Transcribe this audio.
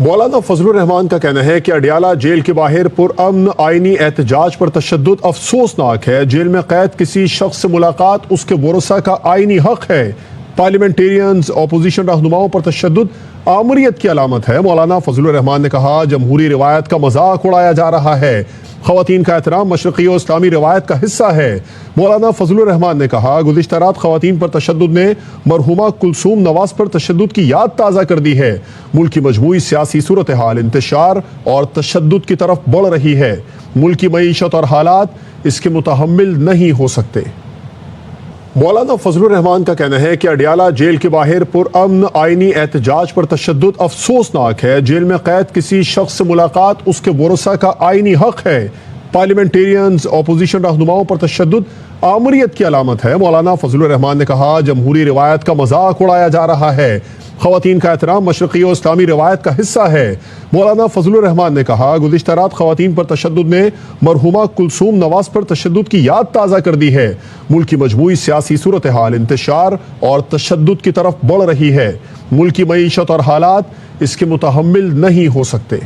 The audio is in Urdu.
مولانا فضل الرحمان کا کہنا ہے کہ اڈیالہ جیل کے باہر پرامن آئینی احتجاج پر تشدد افسوسناک ہے۔ جیل میں قید کسی شخص سے ملاقات اس کے ورثاء کا آئینی حق ہے۔ پارلیمنٹیرینز اپوزیشن رہنماؤں پر تشدد آمریت کی علامت ہے۔ مولانا فضل الرحمان نے کہا جمہوری روایت کا مذاق اڑایا جا رہا ہے۔ خواتین کا احترام مشرقی اور اسلامی روایت کا حصہ ہے۔ مولانا فضل الرحمان نے کہا گزشتہ رات خواتین پر تشدد نے مرحومہ کلثوم نواز پر تشدد کی یاد تازہ کر دی ہے۔ ملک کی مجموعی سیاسی صورتحال انتشار اور تشدد کی طرف بڑھ رہی ہے۔ ملک کی معیشت اور حالات اس کے متحمل نہیں ہو سکتے۔ مولانا فضل الرحمان کا کہنا ہے کہ اڈیالہ جیل کے باہر پرامن آئینی احتجاج پر تشدد افسوسناک ہے۔ جیل میں قید کسی شخص سے ملاقات اس کے ورثاء کا آئینی حق ہے۔ پارلیمنٹیرینز اپوزیشن رہنماؤں پر تشدد آمریت کی علامت ہے۔ مولانا فضل الرحمان نے کہا جمہوری روایت کا مذاق اڑایا جا رہا ہے۔ خواتین کا احترام مشرقی اور اسلامی روایت کا حصہ ہے۔ مولانا فضل الرحمان نے کہا گزشتہ رات خواتین پر تشدد نے مرحومہ کلثوم نواز پر تشدد کی یاد تازہ کر دی ہے۔ ملک کی مجموعی سیاسی صورتحال انتشار اور تشدد کی طرف بڑھ رہی ہے۔ ملک کی معیشت اور حالات اس کے متحمل نہیں ہو سکتے۔